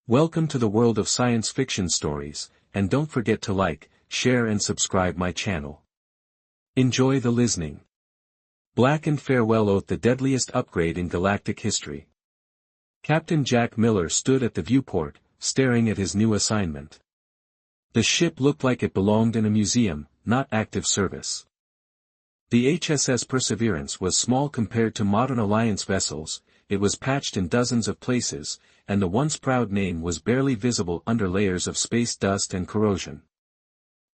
Welcome to the world of science fiction stories, and don't forget to like, share and subscribe my channel. Enjoy the listening. Blackened Farewell Oath, the deadliest upgrade in galactic history. Captain Jack Miller stood at the viewport, staring at his new assignment. The ship looked like it belonged in a museum, not active service. The HSS Perseverance was small compared to modern Alliance vessels, it was patched in dozens of places, and the once proud name was barely visible under layers of space dust and corrosion.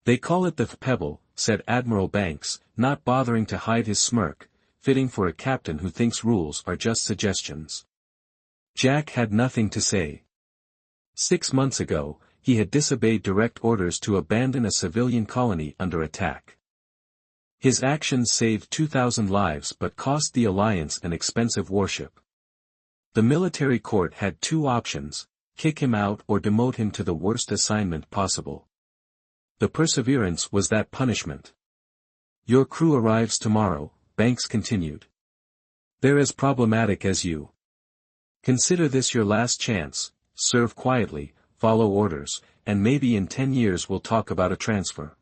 "They call it the Pebble," said Admiral Banks, not bothering to hide his smirk, fitting for a captain who thinks rules are just suggestions. Jack had nothing to say. 6 months ago, he had disobeyed direct orders to abandon a civilian colony under attack. His actions saved 2,000 lives but cost the Alliance an expensive warship. The military court had two options: kick him out or demote him to the worst assignment possible. The Perseverance was that punishment. "Your crew arrives tomorrow," Banks continued. "They're as problematic as you. Consider this your last chance, serve quietly, follow orders, and maybe in 10 years we'll talk about a transfer."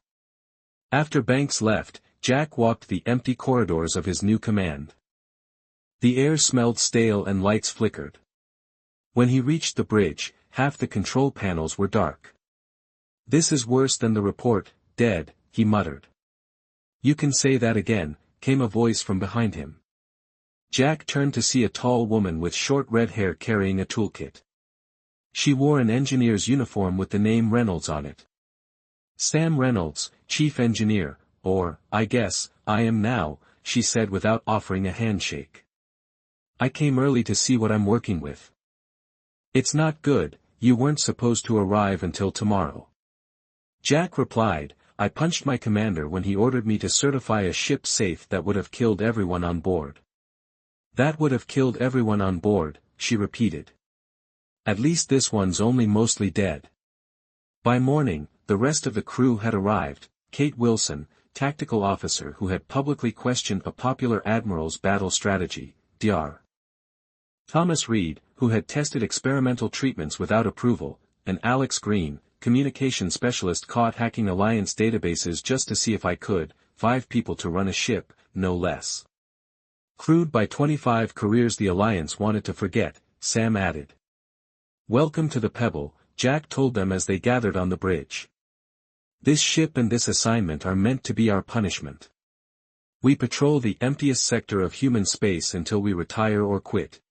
After Banks left, Jack walked the empty corridors of his new command. The air smelled stale and lights flickered. When he reached the bridge, half the control panels were dark. "This is worse than the report, dead," he muttered. "You can say that again," came a voice from behind him. Jack turned to see a tall woman with short red hair carrying a toolkit. She wore an engineer's uniform with the name Reynolds on it. "Sam Reynolds, chief engineer, or, I guess, I am now," she said without offering a handshake. "I came early to see what I'm working with." "It's not good, you weren't supposed to arrive until tomorrow." Jack replied, "I punched my commander when he ordered me to certify a ship safe. That would have killed everyone on board." "That would have killed everyone on board," she repeated. "At least this one's only mostly dead." By morning, the rest of the crew had arrived: Kate Wilson, tactical officer who had publicly questioned a popular admiral's battle strategy, Dr. Thomas Reed, who had tested experimental treatments without approval, and Alex Green, communication specialist caught hacking Alliance databases just to see if I could. 5 people to run a ship, no less. Crewed by 25 careers the Alliance wanted to forget, Sam added. "Welcome to the Pebble," Jack told them as they gathered on the bridge. "This ship and this assignment are meant to be our punishment. We patrol the emptiest sector of human space until we retire or quit."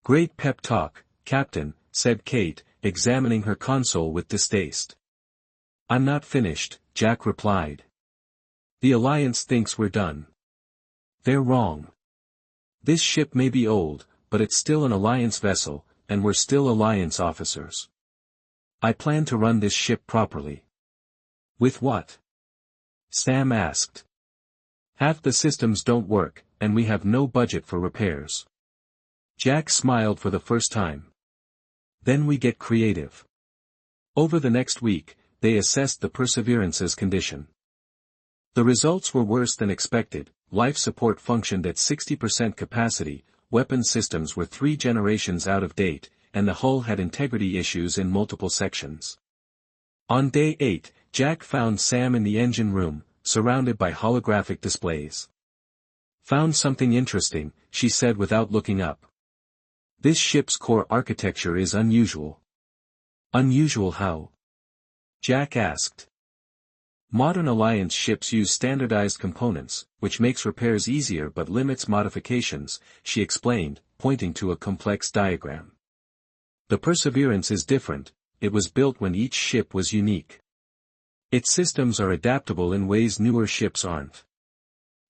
"Great pep talk, Captain," said Kate, examining her console with distaste. "I'm not finished," Jack replied. "The Alliance thinks we're done. They're wrong. This ship may be old, but it's still an Alliance vessel, and we're still Alliance officers. I plan to run this ship properly." "With what?" Sam asked. "Half the systems don't work, and we have no budget for repairs." Jack smiled for the first time. "Then we get creative." Over the next week, they assessed the Perseverance's condition. The results were worse than expected. Life support functioned at 60% capacity, weapon systems were 3 generations out of date, and the hull had integrity issues in multiple sections. On day 8, Jack found Sam in the engine room, surrounded by holographic displays. "Found something interesting," she said without looking up. "This ship's core architecture is unusual." "Unusual how?" Jack asked. "Modern Alliance ships use standardized components, which makes repairs easier but limits modifications," she explained, pointing to a complex diagram. "The Perseverance is different, it was built when each ship was unique. Its systems are adaptable in ways newer ships aren't."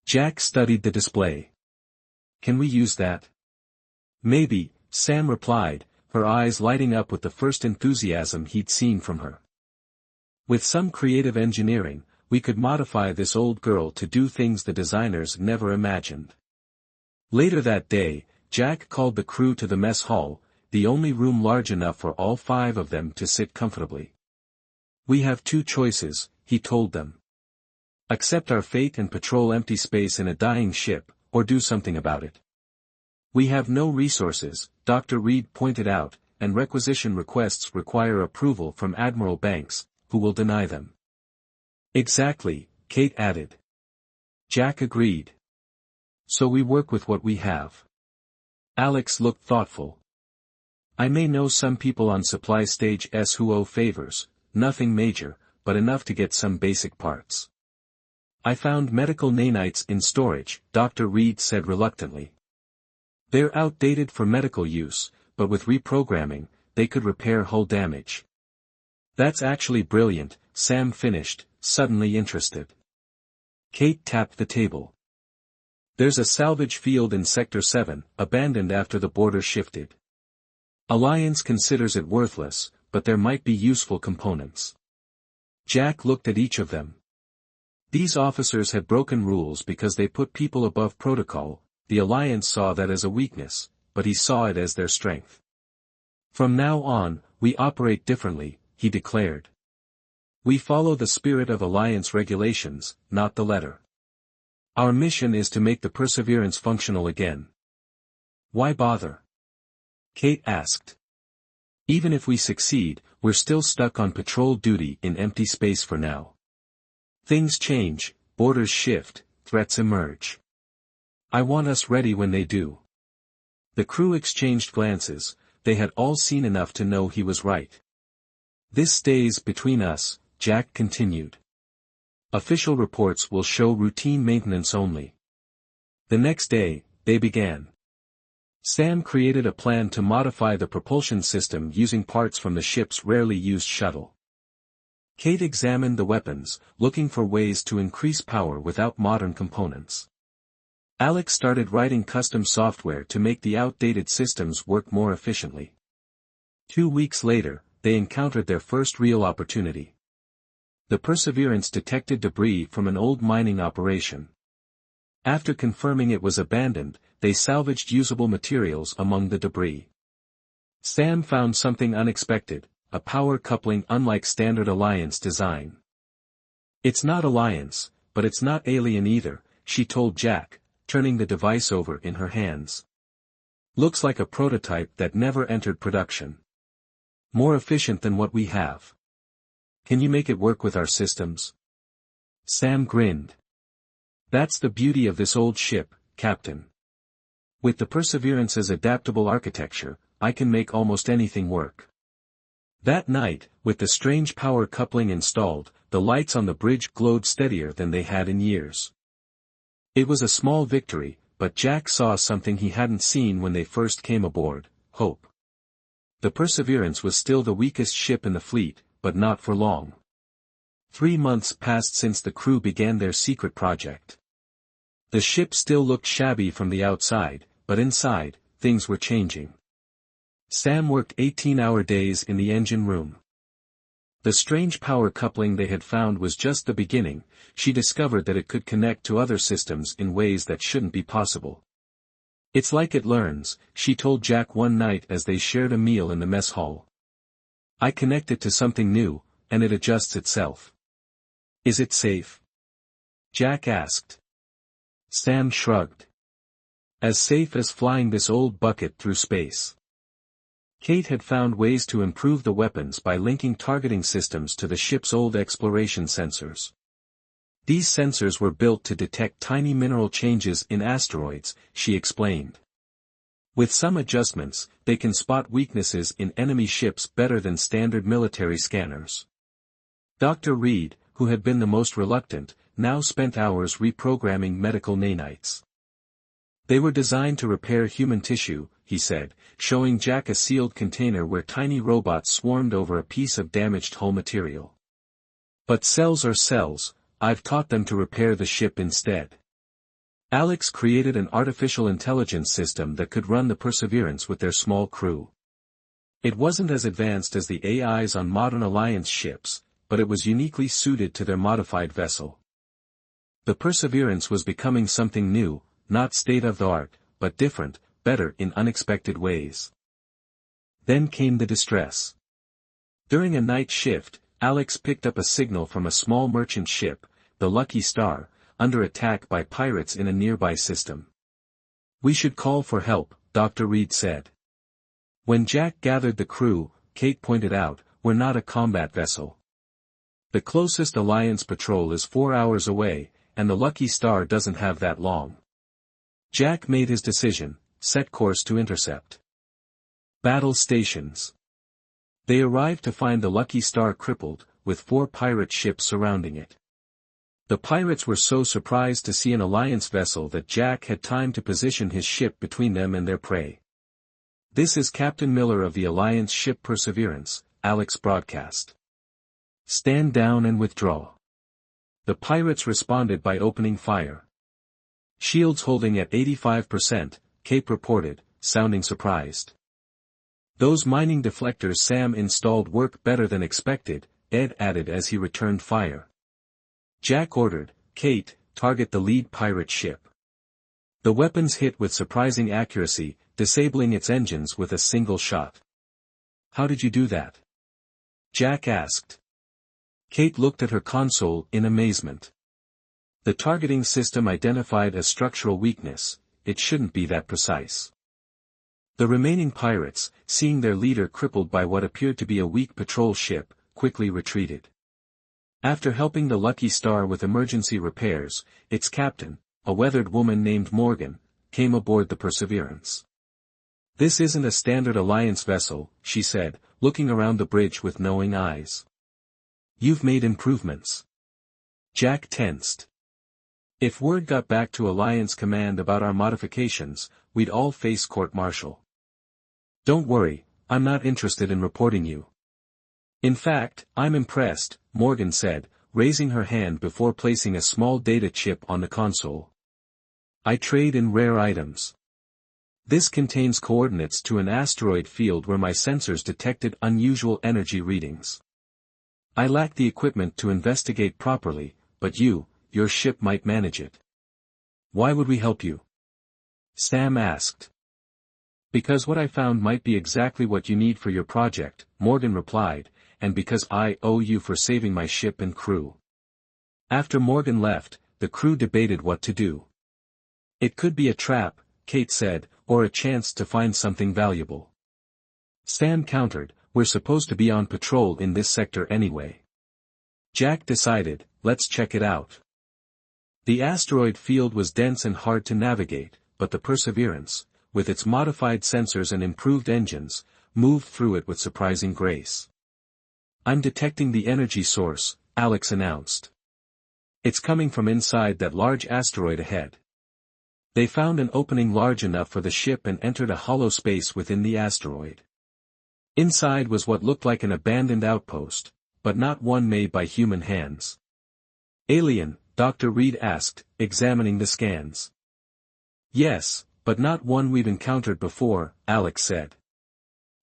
Jack studied the display. "Can we use that?" "Maybe," Sam replied, her eyes lighting up with the first enthusiasm he'd seen from her. "With some creative engineering, we could modify this old girl to do things the designers never imagined." Later that day, Jack called the crew to the mess hall, the only room large enough for all 5 of them to sit comfortably. "We have 2 choices," he told them. "Accept our fate and patrol empty space in a dying ship, or do something about it." "We have no resources," Dr. Reed pointed out, and requisition requests require approval from Admiral Banks, who will deny them. Exactly, Kate added. Jack agreed. So we work with what we have. Alex looked thoughtful. I may know some people on supply stage S who owe favors, nothing major, but enough to get some basic parts. I found medical nanites in storage, Dr. Reed said reluctantly. They're outdated for medical use, but with reprogramming, they could repair hull damage. That's actually brilliant, Sam finished, suddenly interested. Kate tapped the table. There's a salvage field in Sector 7, abandoned after the border shifted. Alliance considers it worthless, but there might be useful components. Jack looked at each of them. These officers had broken rules because they put people above protocol. The Alliance saw that as a weakness, but he saw it as their strength. From now on, we operate differently, he declared. We follow the spirit of Alliance regulations, not the letter. Our mission is to make the Perseverance functional again. Why bother? Kate asked. Even if we succeed, we're still stuck on patrol duty in empty space for now. Things change, borders shift, threats emerge. I want us ready when they do. The crew exchanged glances, they had all seen enough to know he was right. This stays between us, Jack continued. Official reports will show routine maintenance only. The next day, they began. Sam created a plan to modify the propulsion system using parts from the ship's rarely used shuttle. Kate examined the weapons, looking for ways to increase power without modern components. Alex started writing custom software to make the outdated systems work more efficiently. 2 weeks later, they encountered their first real opportunity. The Perseverance detected debris from an old mining operation. After confirming it was abandoned, they salvaged usable materials among the debris. Sam found something unexpected, a power coupling unlike standard Alliance design. It's not Alliance, but it's not alien either, she told Jack, turning the device over in her hands. Looks like a prototype that never entered production. More efficient than what we have. Can you make it work with our systems? Sam grinned. That's the beauty of this old ship, Captain. With the Perseverance's adaptable architecture, I can make almost anything work. That night, with the strange power coupling installed, the lights on the bridge glowed steadier than they had in years. It was a small victory, but Jack saw something he hadn't seen when they first came aboard: hope. The Perseverance was still the weakest ship in the fleet, but not for long. 3 months passed since the crew began their secret project. The ship still looked shabby from the outside, but inside, things were changing. Sam worked 18-hour days in the engine room. The strange power coupling they had found was just the beginning. She discovered that it could connect to other systems in ways that shouldn't be possible. It's like it learns, she told Jack one night as they shared a meal in the mess hall. I connect it to something new, and it adjusts itself. Is it safe? Jack asked. Sam shrugged. As safe as flying this old bucket through space. Kate had found ways to improve the weapons by linking targeting systems to the ship's old exploration sensors. These sensors were built to detect tiny mineral changes in asteroids, she explained. With some adjustments, they can spot weaknesses in enemy ships better than standard military scanners. Dr. Reed, who had been the most reluctant, now spent hours reprogramming medical nanites. They were designed to repair human tissue, he said, showing Jack a sealed container where tiny robots swarmed over a piece of damaged hull material. But cells are cells, I've taught them to repair the ship instead. Alex created an artificial intelligence system that could run the Perseverance with their small crew. It wasn't as advanced as the AIs on modern Alliance ships, but it was uniquely suited to their modified vessel. The Perseverance was becoming something new, not state-of-the-art, but different, better in unexpected ways. Then came the distress. During a night shift, Alex picked up a signal from a small merchant ship, the Lucky Star, under attack by pirates in a nearby system. We should call for help, Dr. Reed said. When Jack gathered the crew, Kate pointed out, "We're not a combat vessel. The closest Alliance patrol is 4 hours away, and the Lucky Star doesn't have that long." Jack made his decision, set course to intercept. Battle stations. They arrived to find the Lucky Star crippled, with 4 pirate ships surrounding it. The pirates were so surprised to see an Alliance vessel that Jack had time to position his ship between them and their prey. "This is Captain Miller of the Alliance ship Perseverance," Alex broadcast. "Stand down and withdraw." The pirates responded by opening fire. "Shields holding at 85%, Cape reported, sounding surprised. "Those mining deflectors Sam installed work better than expected," Ed added as he returned fire. Jack ordered, "Kate, target the lead pirate ship." The weapons hit with surprising accuracy, disabling its engines with a single shot. "How did you do that?" Jack asked. Kate looked at her console in amazement. The targeting system identified a structural weakness. It shouldn't be that precise. The remaining pirates, seeing their leader crippled by what appeared to be a weak patrol ship, quickly retreated. After helping the Lucky Star with emergency repairs, its captain, a weathered woman named Morgan, came aboard the Perseverance. "This isn't a standard Alliance vessel," she said, looking around the bridge with knowing eyes. "You've made improvements." Jack tensed. "If word got back to Alliance Command about our modifications, we'd all face court-martial." "Don't worry, I'm not interested in reporting you." "In fact, I'm impressed," Morgan said, raising her hand before placing a small data chip on the console. "I trade in rare items. This contains coordinates to an asteroid field where my sensors detected unusual energy readings. I lack the equipment to investigate properly, but your ship might manage it." "Why would we help you?" Sam asked. "Because what I found might be exactly what you need for your project," Morgan replied, "and because I owe you for saving my ship and crew." After Morgan left, the crew debated what to do. "It could be a trap," Kate said, "or a chance to find something valuable." Sam countered, "We're supposed to be on patrol in this sector anyway." Jack decided, "Let's check it out." The asteroid field was dense and hard to navigate, but the Perseverance, with its modified sensors and improved engines, moved through it with surprising grace. "I'm detecting the energy source," Alex announced. "It's coming from inside that large asteroid ahead." They found an opening large enough for the ship and entered a hollow space within the asteroid. Inside was what looked like an abandoned outpost, but not one made by human hands. "Alien?" Dr. Reed asked, examining the scans. "Yes, but not one we've encountered before," Alex said.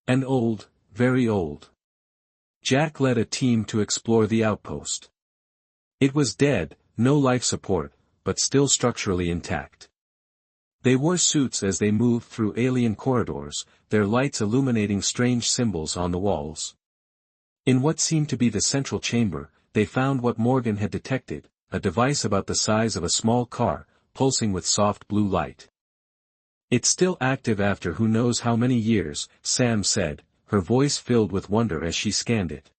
"And old, very old." Jack led a team to explore the outpost. It was dead, no life support, but still structurally intact. They wore suits as they moved through alien corridors, their lights illuminating strange symbols on the walls. In what seemed to be the central chamber, they found what Morgan had detected, a device about the size of a small car, pulsing with soft blue light. "It's still active after who knows how many years," Sam said, her voice filled with wonder as she scanned it.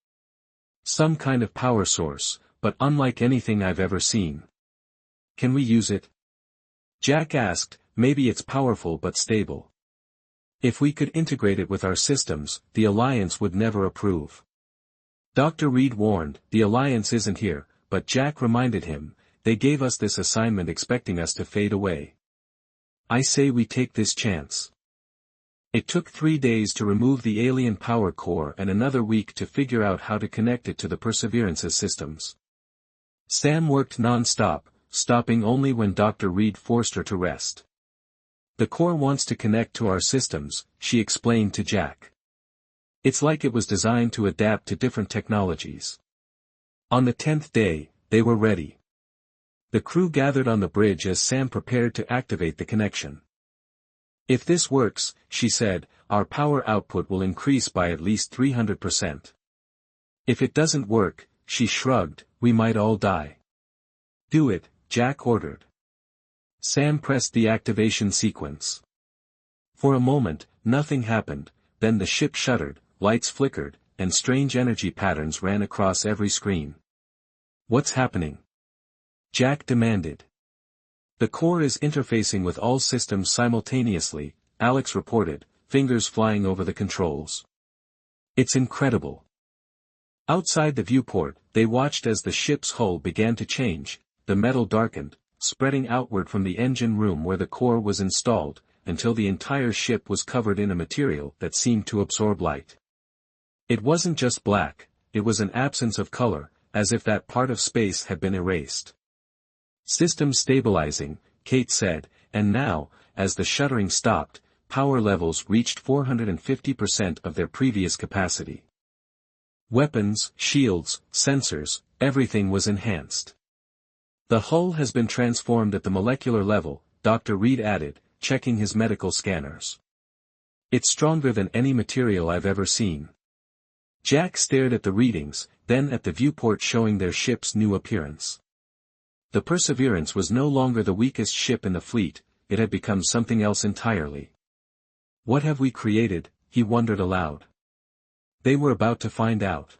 "Some kind of power source, but unlike anything I've ever seen." "Can we use it?" Jack asked. "Maybe it's powerful but stable. If we could integrate it with our systems, the Alliance would never approve." Dr. Reed warned, "The Alliance isn't here," but Jack reminded him, "They gave us this assignment expecting us to fade away. I say we take this chance." It took 3 days to remove the alien power core and another week to figure out how to connect it to the Perseverance's systems. Sam worked non-stop, stopping only when Dr. Reed forced her to rest. "The core wants to connect to our systems," she explained to Jack. "It's like it was designed to adapt to different technologies." On the 10th day, they were ready. The crew gathered on the bridge as Sam prepared to activate the connection. "If this works," she said, "our power output will increase by at least 300%. If it doesn't work," she shrugged, "we might all die." "Do it," Jack ordered. Sam pressed the activation sequence. For a moment, nothing happened, then the ship shuddered, lights flickered, and strange energy patterns ran across every screen. "What's happening?" Jack demanded. "The core is interfacing with all systems simultaneously," Alex reported, fingers flying over the controls. "It's incredible." Outside the viewport, they watched as the ship's hull began to change. The metal darkened, spreading outward from the engine room where the core was installed, until the entire ship was covered in a material that seemed to absorb light. It wasn't just black, it was an absence of color, as if that part of space had been erased. "System stabilizing," Kate said, and now, as the shuddering stopped, power levels reached 450% of their previous capacity. Weapons, shields, sensors, everything was enhanced. "The hull has been transformed at the molecular level," Dr. Reed added, checking his medical scanners. "It's stronger than any material I've ever seen." Jack stared at the readings, then at the viewport showing their ship's new appearance. The Perseverance was no longer the weakest ship in the fleet, it had become something else entirely. "What have we created?" he wondered aloud. They were about to find out.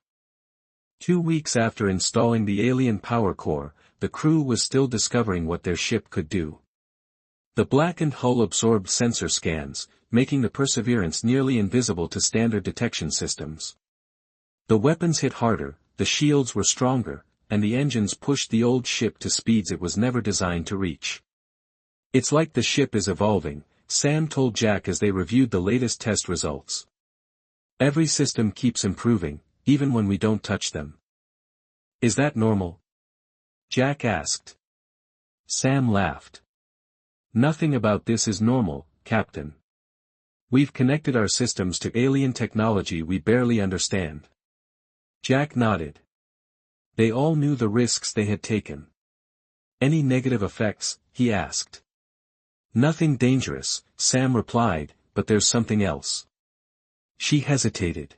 2 weeks after installing the alien power core, the crew was still discovering what their ship could do. The blackened hull absorbed sensor scans, making the Perseverance nearly invisible to standard detection systems. The weapons hit harder, the shields were stronger, and the engines pushed the old ship to speeds it was never designed to reach. "It's like the ship is evolving," Sam told Jack as they reviewed the latest test results. "Every system keeps improving, even when we don't touch them." "Is that normal?" Jack asked. Sam laughed. "Nothing about this is normal, Captain. We've connected our systems to alien technology we barely understand." Jack nodded. They all knew the risks they had taken. "Any negative effects?" he asked. "Nothing dangerous," Sam replied, "but there's something else." She hesitated.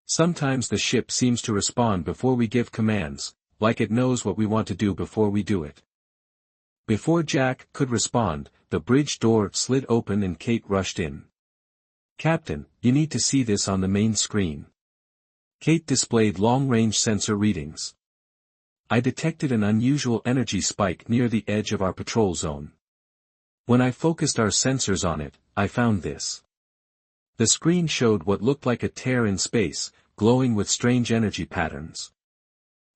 "Sometimes the ship seems to respond before we give commands, like it knows what we want to do before we do it." Before Jack could respond, the bridge door slid open and Kate rushed in. "Captain, you need to see this on the main screen." Kate displayed long-range sensor readings. "I detected an unusual energy spike near the edge of our patrol zone. When I focused our sensors on it, I found this." The screen showed what looked like a tear in space, glowing with strange energy patterns.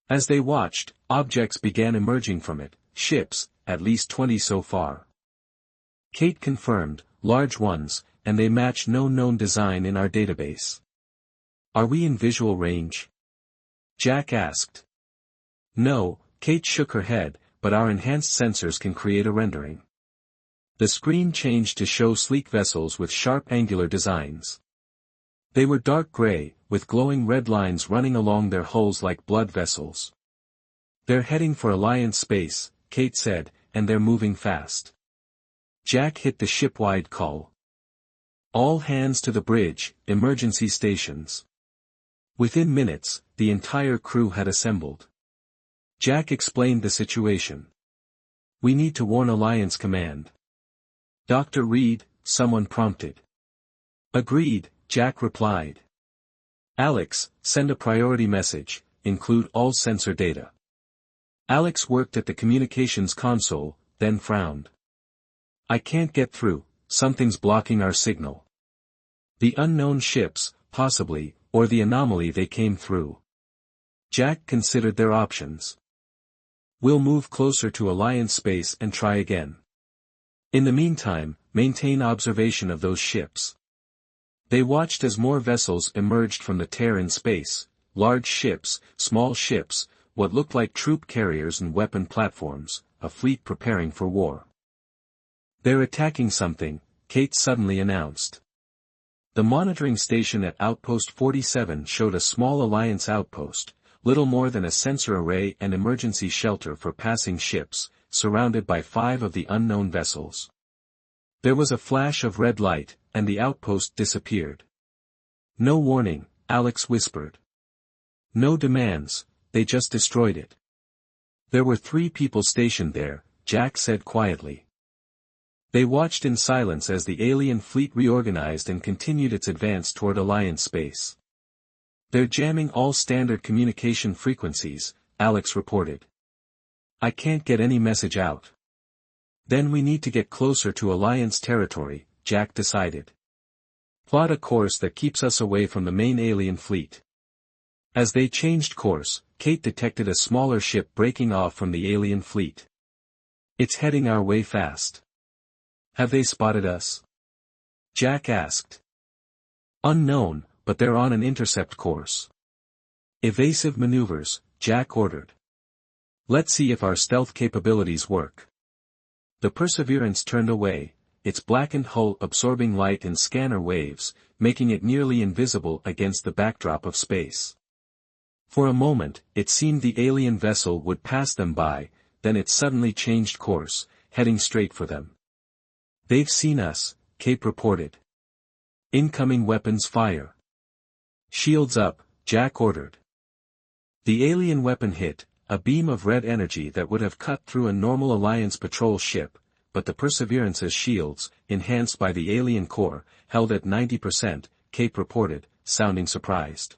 As they watched, objects began emerging from it, ships, at least 20 so far. Kate confirmed, large ones, and they match no known design in our database. "Are we in visual range?" Jack asked. "No," Kate shook her head, "but our enhanced sensors can create a rendering." The screen changed to show sleek vessels with sharp angular designs. They were dark gray, with glowing red lines running along their hulls like blood vessels. "They're heading for Alliance space," Kate said, "and they're moving fast." Jack hit the shipwide call. "All hands to the bridge, emergency stations." Within minutes, the entire crew had assembled. Jack explained the situation. "We need to warn Alliance Command." "Dr. Reed," someone prompted. "Agreed," Jack replied. "Alex, send a priority message, include all sensor data." Alex worked at the communications console, then frowned. "I can't get through, something's blocking our signal." "The unknown ships, possibly, or the anomaly they came through." Jack considered their options. "We'll move closer to Alliance space and try again. In the meantime, maintain observation of those ships." They watched as more vessels emerged from the tear in space, large ships, small ships, what looked like troop carriers and weapon platforms, a fleet preparing for war. "They're attacking something," Kate suddenly announced. The monitoring station at Outpost 47 showed a small Alliance outpost, little more than a sensor array and emergency shelter for passing ships, surrounded by 5 of the unknown vessels. There was a flash of red light, and the outpost disappeared. "No warning," Alex whispered. "No demands, they just destroyed it." "There were 3 people stationed there," Jack said quietly. They watched in silence as the alien fleet reorganized and continued its advance toward Alliance space. "They're jamming all standard communication frequencies," Alex reported. "I can't get any message out." "Then we need to get closer to Alliance territory," Jack decided. "Plot a course that keeps us away from the main alien fleet." As they changed course, Kate detected a smaller ship breaking off from the alien fleet. "It's heading our way fast." "Have they spotted us?" Jack asked. "Unknown, but they're on an intercept course." "Evasive maneuvers," Jack ordered. "Let's see if our stealth capabilities work." The Perseverance turned away, its blackened hull absorbing light and scanner waves, making it nearly invisible against the backdrop of space. For a moment, it seemed the alien vessel would pass them by, then it suddenly changed course, heading straight for them. "They've seen us," Kate reported. "Incoming weapons fire." "Shields up," Jack ordered. The alien weapon hit, a beam of red energy that would have cut through a normal Alliance patrol ship, but the Perseverance's shields, enhanced by the alien core, held at 90%, Kate reported, sounding surprised.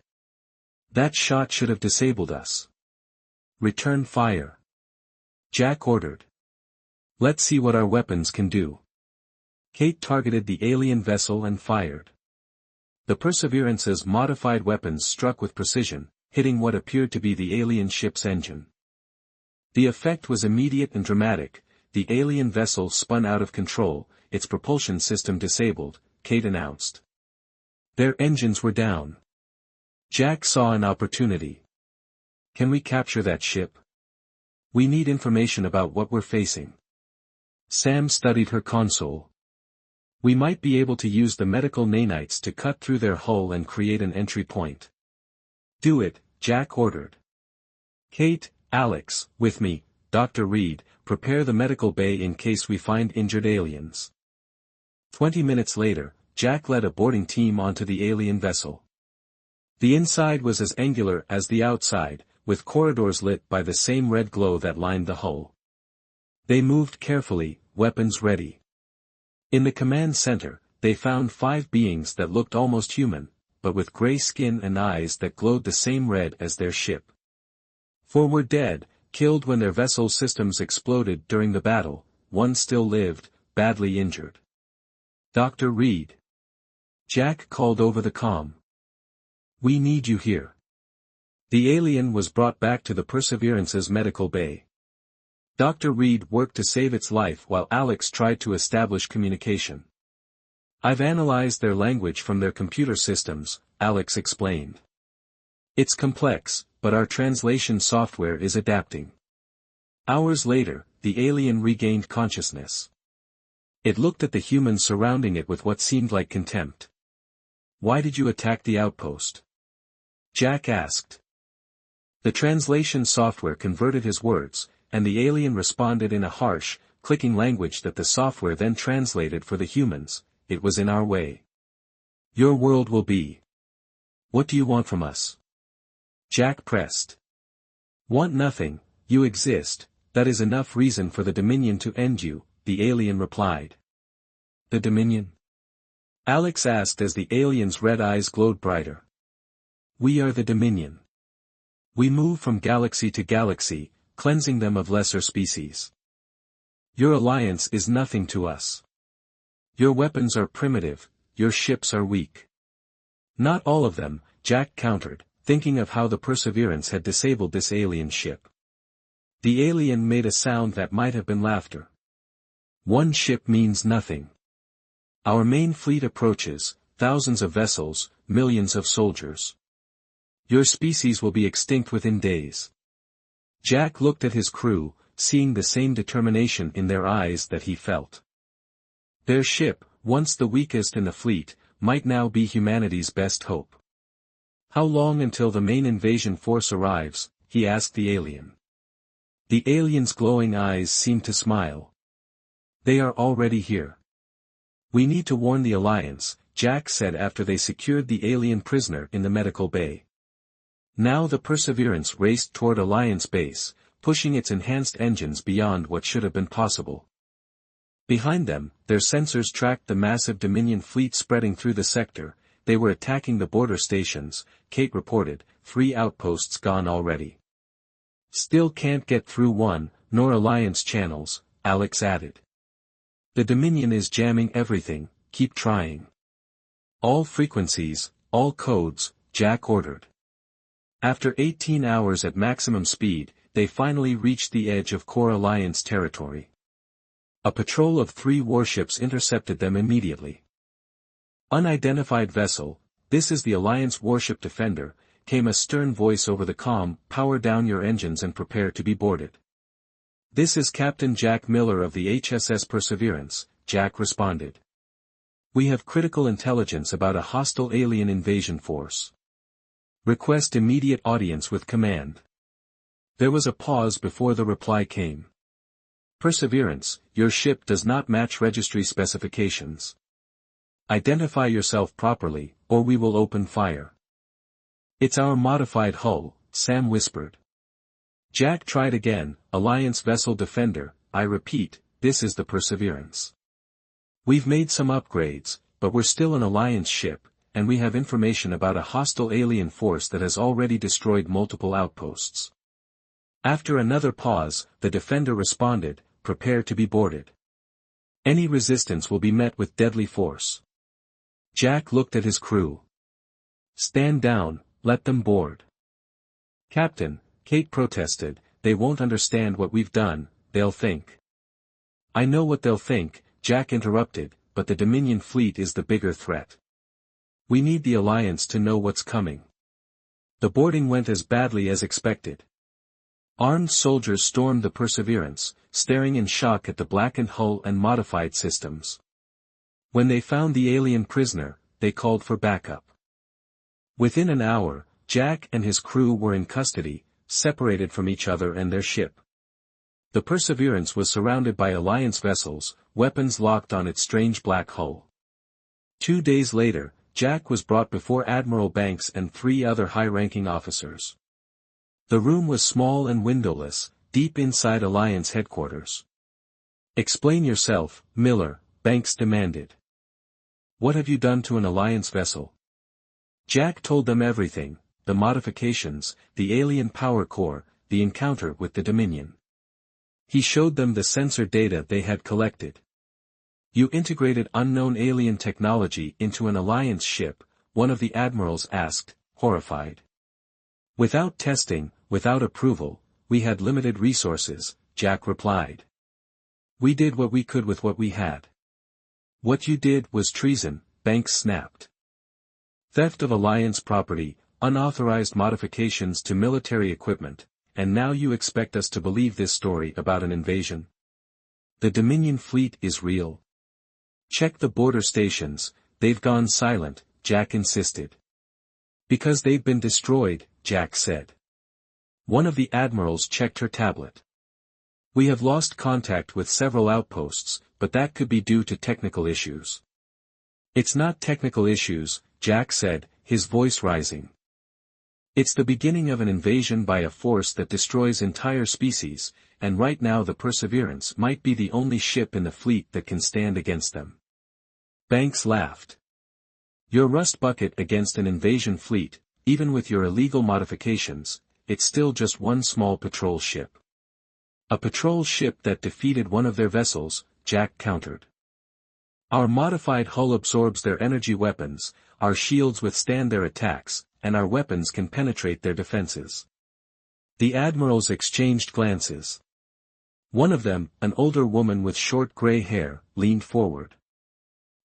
"That shot should have disabled us." "Return fire," Jack ordered. "Let's see what our weapons can do." Kate targeted the alien vessel and fired. The Perseverance's modified weapons struck with precision, hitting what appeared to be the alien ship's engine. The effect was immediate and dramatic. The alien vessel spun out of control, its propulsion system disabled, Kate announced. Their engines were down. Jack saw an opportunity. "Can we capture that ship? We need information about what we're facing." Sam studied her console. "We might be able to use the medical nanites to cut through their hull and create an entry point." "Do it," Jack ordered. "Kate, Alex, with me, Dr. Reed, prepare the medical bay in case we find injured aliens." 20 minutes later, Jack led a boarding team onto the alien vessel. The inside was as angular as the outside, with corridors lit by the same red glow that lined the hull. They moved carefully, weapons ready. In the command center, they found 5 beings that looked almost human, but with gray skin and eyes that glowed the same red as their ship. 4 were dead, killed when their vessel systems exploded during the battle. 1 still lived, badly injured. "Dr. Reed." Jack called over the comm. "We need you here." The alien was brought back to the Perseverance's medical bay. Dr. Reed worked to save its life while Alex tried to establish communication. "I've analyzed their language from their computer systems," Alex explained. "It's complex, but our translation software is adapting." Hours later, the alien regained consciousness. It looked at the humans surrounding it with what seemed like contempt. "Why did you attack the outpost?" Jack asked. The translation software converted his words, and the alien responded in a harsh, clicking language that the software then translated for the humans. "It was in our way. Your world will be. What do you want from us?" Jack pressed. "Want nothing, you exist, that is enough reason for the Dominion to end you," the alien replied. "The Dominion?" Alex asked as the alien's red eyes glowed brighter. "We are the Dominion. We move from galaxy to galaxy, cleansing them of lesser species. Your alliance is nothing to us. Your weapons are primitive, your ships are weak." "Not all of them," Jack countered, thinking of how the Perseverance had disabled this alien ship. The alien made a sound that might have been laughter. "1 ship means nothing. Our main fleet approaches, thousands of vessels, millions of soldiers. Your species will be extinct within days." Jack looked at his crew, seeing the same determination in their eyes that he felt. Their ship, once the weakest in the fleet, might now be humanity's best hope. "How long until the main invasion force arrives?" he asked the alien. The alien's glowing eyes seemed to smile. "They are already here. We need to warn the Alliance," Jack said after they secured the alien prisoner in the medical bay. Now the Perseverance raced toward Alliance base, pushing its enhanced engines beyond what should have been possible. Behind them, their sensors tracked the massive Dominion fleet spreading through the sector. They were attacking the border stations, Kate reported, 3 outposts gone already. Still can't get through one, nor Alliance channels, Alex added. The Dominion is jamming everything, keep trying. All frequencies, all codes, Jack ordered. After 18 hours at maximum speed, they finally reached the edge of core Alliance territory. A patrol of 3 warships intercepted them immediately. Unidentified vessel, this is the Alliance warship Defender, came a stern voice over the comm, power down your engines and prepare to be boarded. This is Captain Jack Miller of the HSS Perseverance, Jack responded. We have critical intelligence about a hostile alien invasion force. Request immediate audience with command. There was a pause before the reply came. Perseverance, your ship does not match registry specifications. Identify yourself properly, or we will open fire. It's our modified hull, Sam whispered. Jack tried again, Alliance vessel Defender, I repeat, this is the Perseverance. We've made some upgrades, but we're still an Alliance ship, and we have information about a hostile alien force that has already destroyed multiple outposts. After another pause, the Defender responded, prepare to be boarded. Any resistance will be met with deadly force. Jack looked at his crew. Stand down, let them board. Captain, Kate protested, they won't understand what we've done, they'll think. I know what they'll think, Jack interrupted, but the Dominion fleet is the bigger threat. We need the Alliance to know what's coming. The boarding went as badly as expected. Armed soldiers stormed the Perseverance, staring in shock at the blackened hull and modified systems. When they found the alien prisoner, they called for backup. Within an hour, Jack and his crew were in custody, separated from each other and their ship. The Perseverance was surrounded by Alliance vessels, weapons locked on its strange black hull. 2 days later, Jack was brought before Admiral Banks and 3 other high-ranking officers. The room was small and windowless, deep inside Alliance headquarters. Explain yourself, Miller, Banks demanded. What have you done to an Alliance vessel? Jack told them everything, the modifications, the alien power core, the encounter with the Dominion. He showed them the sensor data they had collected. You integrated unknown alien technology into an Alliance ship, one of the admirals asked, horrified. Without testing, without approval, we had limited resources, Jack replied. We did what we could with what we had. What you did was treason, Banks snapped. Theft of Alliance property, unauthorized modifications to military equipment, and now you expect us to believe this story about an invasion? The Dominion fleet is real. Check the border stations, they've gone silent, Jack insisted. Because they've been destroyed, Jack said. One of the admirals checked her tablet. We have lost contact with several outposts, but that could be due to technical issues. It's not technical issues, Jack said, his voice rising. It's the beginning of an invasion by a force that destroys entire species, and right now the Perseverance might be the only ship in the fleet that can stand against them. Banks laughed. Your rust bucket against an invasion fleet, even with your illegal modifications, it's still just one small patrol ship. A patrol ship that defeated one of their vessels, Jack countered. Our modified hull absorbs their energy weapons, our shields withstand their attacks, and our weapons can penetrate their defenses. The admirals exchanged glances. One of them, an older woman with short gray hair, leaned forward.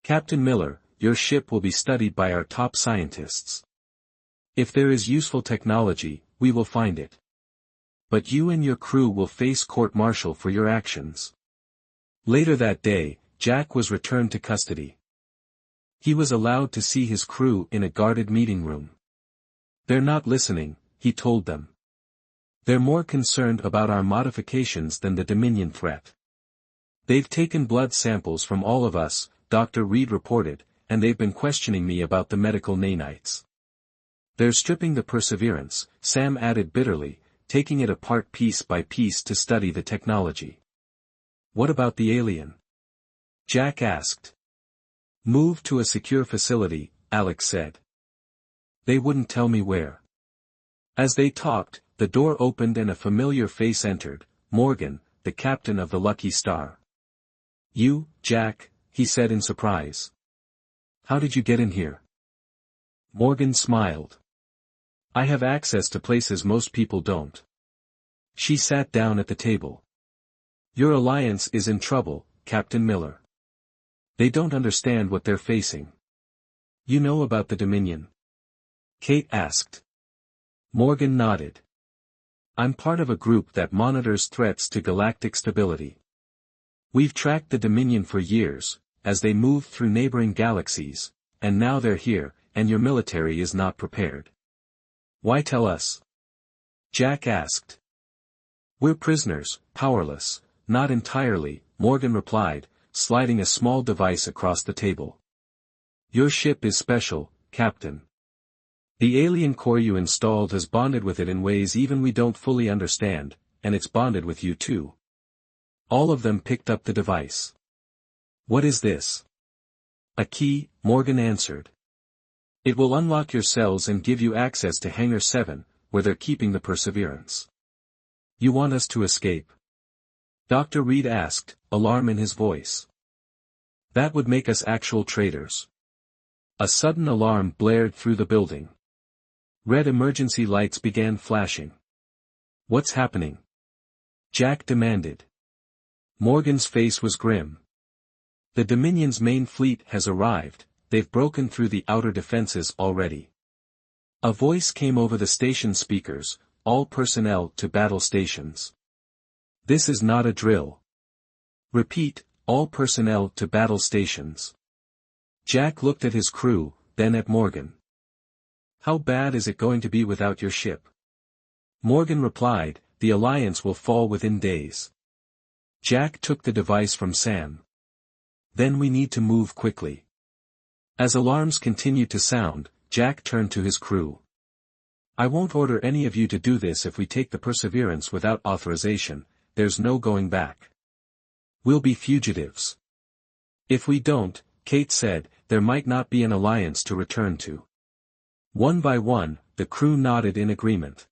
Captain Miller, your ship will be studied by our top scientists. If there is useful technology, we will find it. But you and your crew will face court-martial for your actions. Later that day, Jack was returned to custody. He was allowed to see his crew in a guarded meeting room. They're not listening, he told them. They're more concerned about our modifications than the Dominion threat. They've taken blood samples from all of us, Dr. Reed reported, and they've been questioning me about the medical nanites. They're stripping the Perseverance, Sam added bitterly, taking it apart piece by piece to study the technology. What about the alien? Jack asked. Move to a secure facility, Alex said. They wouldn't tell me where. As they talked, the door opened and a familiar face entered, Morgan, the captain of the Lucky Star. You, Jack, he said in surprise. How did you get in here? Morgan smiled. I have access to places most people don't. She sat down at the table. Your alliance is in trouble, Captain Miller. They don't understand what they're facing. You know about the Dominion? Kate asked. Morgan nodded. I'm part of a group that monitors threats to galactic stability. We've tracked the Dominion for years, as they move through neighboring galaxies, and now they're here, and your military is not prepared. Why tell us? Jack asked. We're prisoners, powerless, not entirely, Morgan replied, sliding a small device across the table. Your ship is special, Captain. The alien core you installed has bonded with it in ways even we don't fully understand, and it's bonded with you too. All of them picked up the device. What is this? A key, Morgan answered. It will unlock your cells and give you access to Hangar 7, where they're keeping the Perseverance. You want us to escape? Dr. Reed asked, alarm in his voice. That would make us actual traitors. A sudden alarm blared through the building. Red emergency lights began flashing. What's happening? Jack demanded. Morgan's face was grim. The Dominion's main fleet has arrived, they've broken through the outer defenses already. A voice came over the station speakers, all personnel to battle stations. This is not a drill. Repeat, all personnel to battle stations. Jack looked at his crew, then at Morgan. How bad is it going to be without your ship? Morgan replied, the Alliance will fall within days. Jack took the device from Sam. Then we need to move quickly. As alarms continued to sound, Jack turned to his crew. I won't order any of you to do this if we take the Perseverance without authorization, there's no going back. We'll be fugitives. If we don't, Kate said, there might not be an alliance to return to. One by one, the crew nodded in agreement.